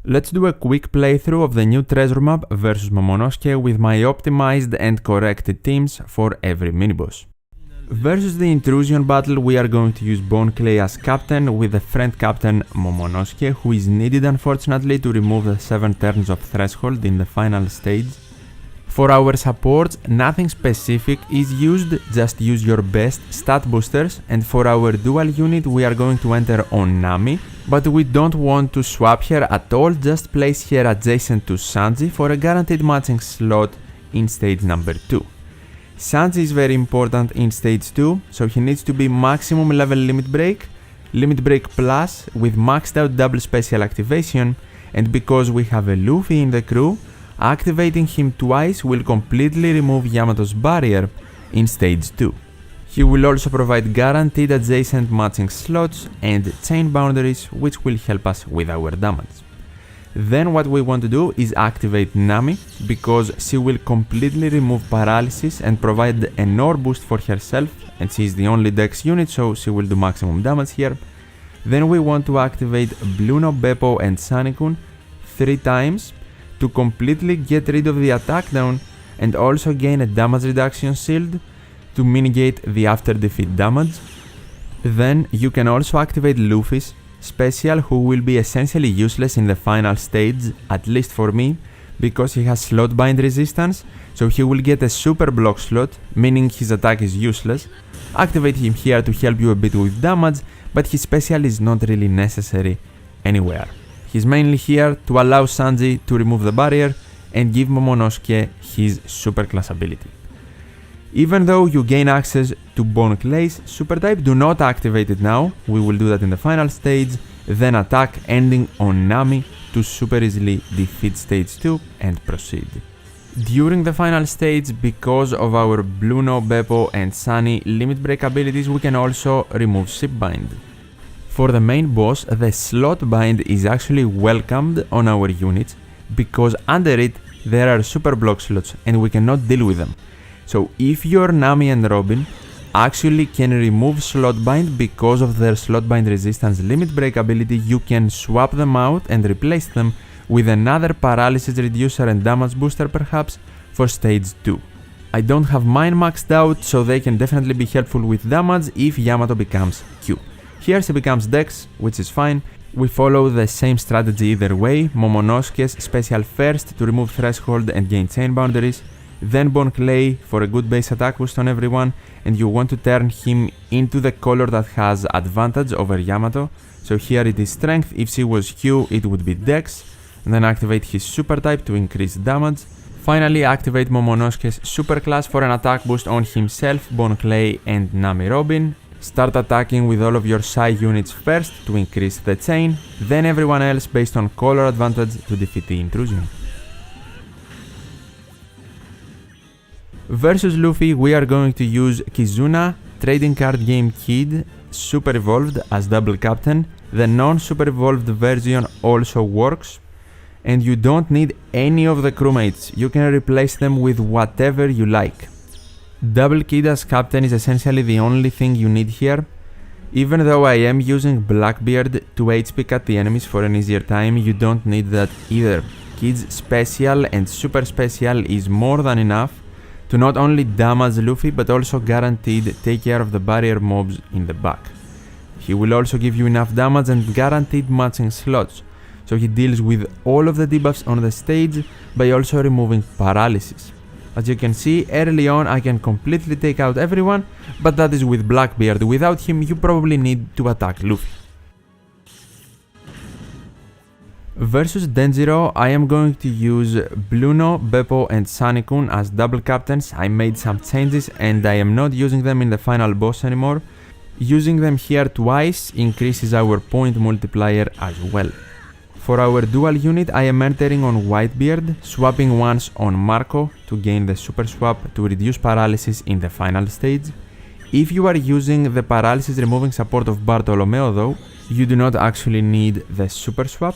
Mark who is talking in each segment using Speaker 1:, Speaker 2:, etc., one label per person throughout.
Speaker 1: Let's do a quick playthrough of the new treasure map vs Momonosuke with my optimized and corrected teams for every miniboss. Versus the Intrusion battle, we are going to use Bone Clay as captain with the friend captain Momonosuke, who is needed unfortunately to remove the 7 turns of threshold in the final stage. For our supports, nothing specific is used, just use your best stat boosters, and for our dual unit we are going to enter on Nami, but we don't want to swap her at all, just place her adjacent to Sanji for a guaranteed matching slot in stage number 2. Sanji is very important in stage 2, so he needs to be maximum level limit break plus with maxed out double special activation, and because we have a Luffy in the crew, activating him twice will completely remove Yamato's barrier in stage 2. He will also provide guaranteed adjacent matching slots and chain boundaries, which will help us with our damage. Then what we want to do is activate Nami, because she will completely remove paralysis and provide an ore boost for herself, and she is the only dex unit, so she will do maximum damage here. Then we want to activate Bluno, Beppo and Sunny-kun 3 times to completely get rid of the attack down and also gain a damage reduction shield to mitigate the after defeat damage. Then you can also activate Luffy's special, who will be essentially useless in the final stage, at least for me, because he has slot bind resistance, so he will get a super block slot, meaning his attack is useless. Activate him here to help you a bit with damage, but his special is not really necessary anywhere. He's mainly here to allow Sanji to remove the barrier and give Momonosuke his super class ability. Even though you gain access to Bone Clay's super type, do not activate it now, we will do that in the final stage, then attack ending on Nami to super easily defeat stage 2 and proceed. During the final stage, because of our Bluno, Beppo and Sunny limit break abilities, we can also remove ship bind. For the main boss, the slot bind is actually welcomed on our units, because under it there are super block slots and we cannot deal with them. So if your Nami and Robin actually can remove slot bind because of their slot bind resistance limit break ability, you can swap them out and replace them with another paralysis reducer and damage booster perhaps for stage 2. I don't have mine maxed out, so they can definitely be helpful with damage if Yamato becomes Q. Here she becomes Dex, which is fine. We follow the same strategy either way, Momonosuke's special first to remove threshold and gain chain boundaries, then Bone Clay for a good base attack boost on everyone, and you want to turn him into the color that has advantage over Yamato, so here it is strength, if she was Q it would be Dex, and then activate his super type to increase damage. Finally activate Momonosuke's super class for an attack boost on himself, Bone Clay and Nami Robin. Start attacking with all of your Psy units first to increase the chain, then everyone else based on color advantage to defeat the Intrusion. Versus Luffy, we are going to use Kizuna, Trading Card Game Kid, Super Evolved as double captain. The non-super evolved version also works, and you don't need any of the crewmates, you can replace them with whatever you like. Double Kid as captain is essentially the only thing you need here. Even though I am using Blackbeard to HP cut the enemies for an easier time, you don't need that either. Kid's special and super special is more than enough to not only damage Luffy but also guaranteed take care of the barrier mobs in the back. He will also give you enough damage and guaranteed matching slots, so he deals with all of the debuffs on the stage by also removing paralysis. As you can see, early on I can completely take out everyone, but that is with Blackbeard. Without him you probably need to attack Luffy. Versus Denjiro, I am going to use Bluno, Beppo and Sunny-kun as double captains. I made some changes and I am not using them in the final boss anymore. Using them here twice increases our point multiplier as well. For our dual unit, I am entering on Whitebeard, swapping once on Marco to gain the super swap to reduce paralysis in the final stage. If you are using the paralysis removing support of Bartolomeo though, you do not actually need the super swap.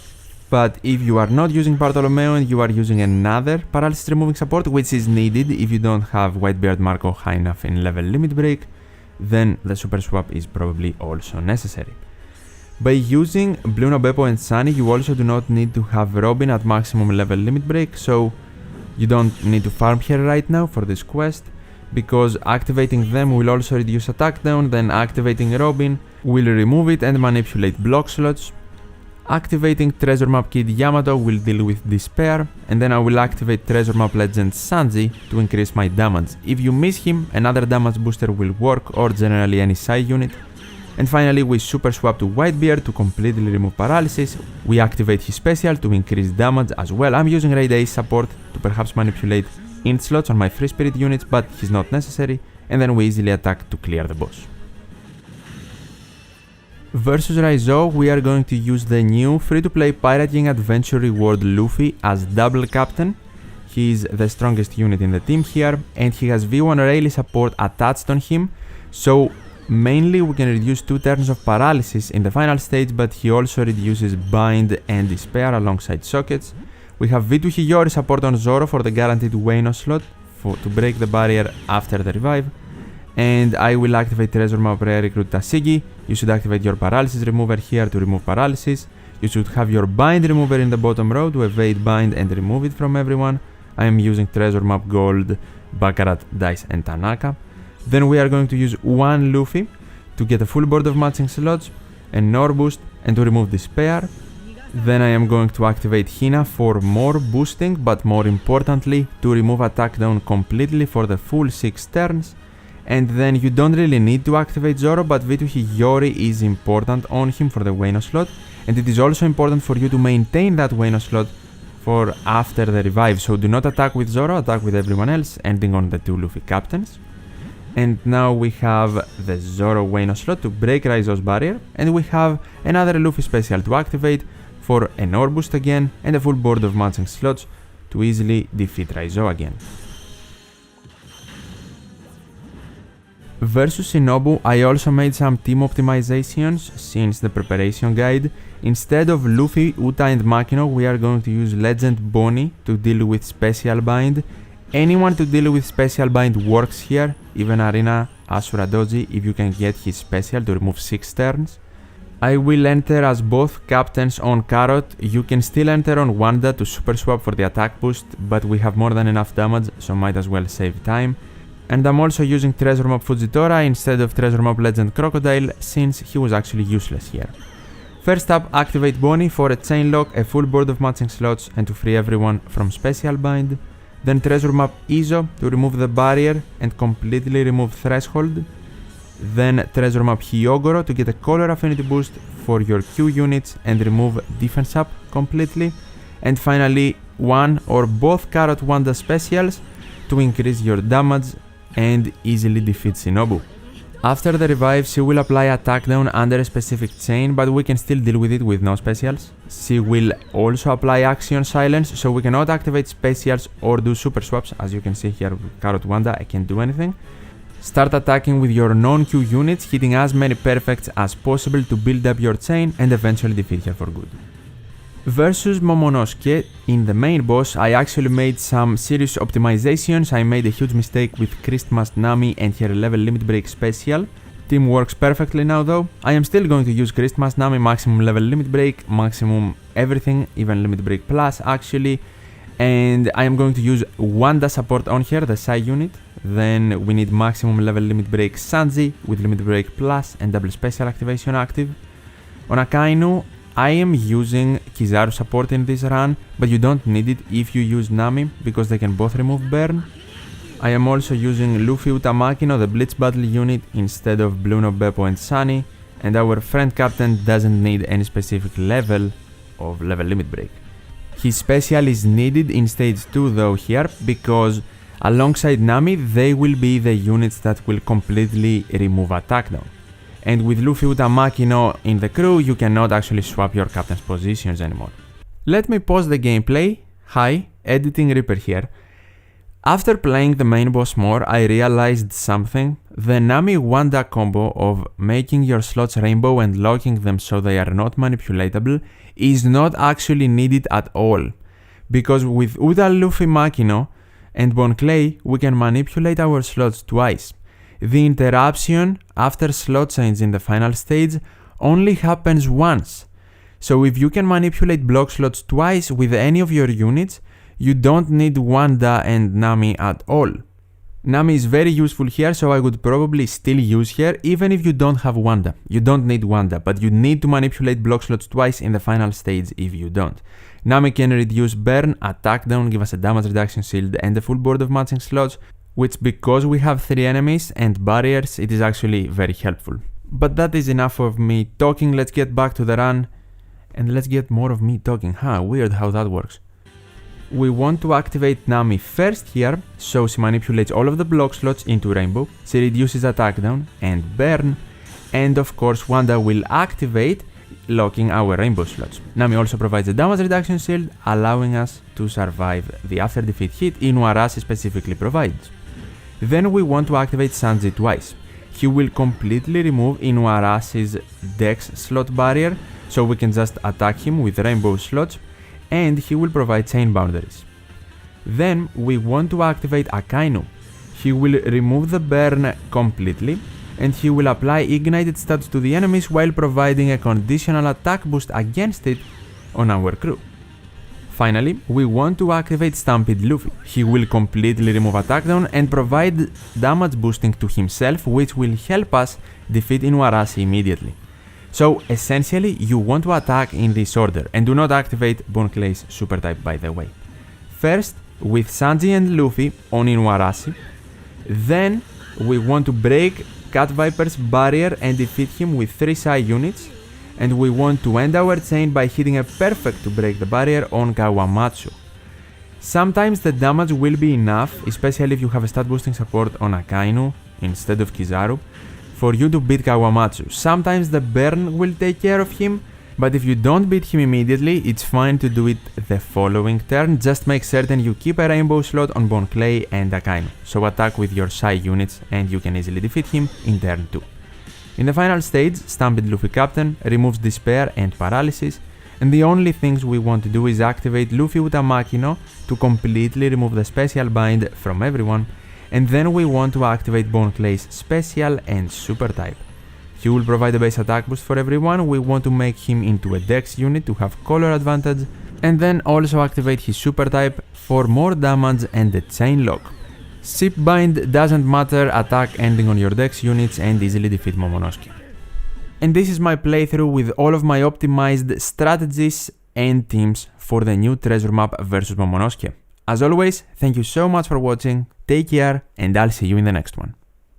Speaker 1: But if you are not using Bartolomeo and you are using another paralysis removing support, which is needed if you don't have Whitebeard Marco high enough in level limit break, then the super swap is probably also necessary. By using Blue No Beppo and Sunny, you also do not need to have Robin at maximum level limit break, so you don't need to farm here right now for this quest, because activating them will also reduce attack down, then activating Robin will remove it and manipulate block slots. Activating Treasure Map Kid Yamato will deal with Despair, and then I will activate Treasure Map Legend Sanji to increase my damage. If you miss him, another damage booster will work, or generally any side unit. And finally, we super swap to Whitebeard to completely remove paralysis. We activate his special to increase damage as well. I'm using Raid Ace support to perhaps manipulate int slots on my free spirit units, but he's not necessary, and then we easily attack to clear the boss. Versus Raizo, we are going to use the new free-to-play Pirate King Adventure reward Luffy as double captain. He is the strongest unit in the team here, and he has V1 Rayleigh support attached on him, so mainly we can reduce 2 turns of paralysis in the final stage, but he also reduces bind and despair alongside sockets. We have V2 Hiyori support on Zoro for the guaranteed Wano slot to break the barrier after the revive. And I will activate Treasure Map Rare Recruit Tasigi. You should activate your paralysis remover here to remove paralysis. You should have your bind remover in the bottom row to evade bind and remove it from everyone. I am using Treasure Map Gold, Baccarat, Dice and Tanaka. Then we are going to use one Luffy to get a full board of matching slots, a Nor boost, and to remove Despair. Then I am going to activate Hina for more boosting, but more importantly, to remove attack down completely for the full 6 turns. And then you don't really need to activate Zoro, but V2 Hiyori is important on him for the Wano slot, and it is also important for you to maintain that Wano slot for after the revive. So do not attack with Zoro, attack with everyone else, ending on the 2 Luffy captains. And now we have the Zoro Wano slot to break Raizo's barrier, and we have another Luffy special to activate for an Ore boost again, and a full board of matching slots to easily defeat Raizo again. Versus Shinobu, I also made some team optimizations since the preparation guide. Instead of Luffy, Uta and Makino, we are going to use Legend Bonnie to deal with Special Bind. Anyone to deal with Special Bind works here, even Arena Asura Doji if you can get his special to remove 6 turns. I will enter as both captains on Carrot. You can still enter on Wanda to super swap for the attack boost, but we have more than enough damage, so might as well save time. And I'm also using Treasure Map Fujitora instead of Treasure Map Legend Crocodile, since he was actually useless here. First up, activate Bonnie for a chain lock, a full board of matching slots, and to free everyone from Special Bind. Then Treasure Map Izo to remove the barrier and completely remove Threshold. Then Treasure Map Hyogoro to get a color affinity boost for your Q units and remove Defense Up completely. And finally, one or both Carrot Wanda specials to increase your damage and easily defeat Shinobu. After the revive, she will apply attack down under a specific chain, but we can still deal with it with no specials. She will also apply action silence, so we cannot activate specials or do super swaps. As you can see here with Carrot Wanda, I can't do anything. Start attacking with your non-Q units, hitting as many perfects as possible to build up your chain and eventually defeat her for good. Versus Momonosuke, in the main boss, I actually made some serious optimizations. I made a huge mistake with Christmas Nami and her level limit break special. Team works perfectly now though. I am still going to use Christmas Nami, maximum level limit break, maximum everything, even limit break plus actually. And I am going to use Wanda support on here, the Sai unit. Then we need maximum level limit break Sanji with limit break plus and double special activation active. On Akainu, I am using Kizaru support in this run, but you don't need it if you use Nami, because they can both remove burn. I am also using Luffy Uta Makino, the Blitz battle unit, instead of Blue No Beppo and Sunny, and our friend captain doesn't need any specific level of level limit break. His special is needed in stage 2 though here, because alongside Nami they will be the units that will completely remove attack down. And with Luffy Uta Makino in the crew, you cannot actually swap your captain's positions anymore. Let me pause the gameplay. Hi, Editing Reaper here. After playing the main boss more, I realized something. The Nami-Wanda combo of making your slots rainbow and locking them so they are not manipulatable is not actually needed at all. Because with Uta Luffy Makino and Bon Clay, we can manipulate our slots twice. The interruption after slot change in the final stage only happens once. So if you can manipulate block slots twice with any of your units, you don't need Wanda and Nami at all. Nami is very useful here, so I would probably still use her even if you don't have Wanda. You don't need Wanda, but you need to manipulate block slots twice in the final stage if you don't. Nami can reduce burn, attack down, give us a damage reduction shield and a full board of matching slots, which because we have 3 enemies and barriers, it is actually very helpful. But that is enough of me talking, let's get back to the run and let's get more of me talking. Weird how that works. We want to activate Nami first here, so she manipulates all of the block slots into Rainbow, she reduces attack down and burn, and of course Wanda will activate, locking our Rainbow slots. Nami also provides a damage reduction shield, allowing us to survive the after defeat hit Inuarashi specifically provides. Then we want to activate Sanji twice. He will completely remove Inuarashi's Dex slot barrier, so we can just attack him with Rainbow slots, and he will provide chain boundaries. Then we want to activate Akainu. He will remove the burn completely, and he will apply ignited stats to the enemies while providing a conditional attack boost against it on our crew. Finally, we want to activate Stampede Luffy. He will completely remove attack down and provide damage boosting to himself, which will help us defeat Inuarashi immediately. So essentially, you want to attack in this order, and do not activate Bon Clay's super type by the way. First, with Sanji and Luffy on Inuarashi, then we want to break Cat Viper's barrier and defeat him with 3 Psy units, and we want to end our chain by hitting a perfect to break the barrier on Kawamatsu. Sometimes the damage will be enough, especially if you have a stat boosting support on Akainu instead of Kizaru, for you to beat Kawamatsu. Sometimes the burn will take care of him, but if you don't beat him immediately, it's fine to do it the following turn. Just make certain you keep a Rainbow slot on Bon Clay and Akainu, so attack with your Psy units and you can easily defeat him in turn 2. In the final stage, Stampede Luffy Captain removes Despair and Paralysis, and the only things we want to do is activate Luffy Utamakino to completely remove the special bind from everyone, and then we want to activate Bon Clay's special and super type. He will provide a base attack boost for everyone, we want to make him into a dex unit to have color advantage, and then also activate his super type for more damage and a chain lock. Ship bind doesn't matter, attack ending on your dex units and easily defeat Momonosuke. And this is my playthrough with all of my optimized strategies and teams for the new treasure map vs Momonosuke. As always, thank you so much for watching, take care, and I'll see you in the next one.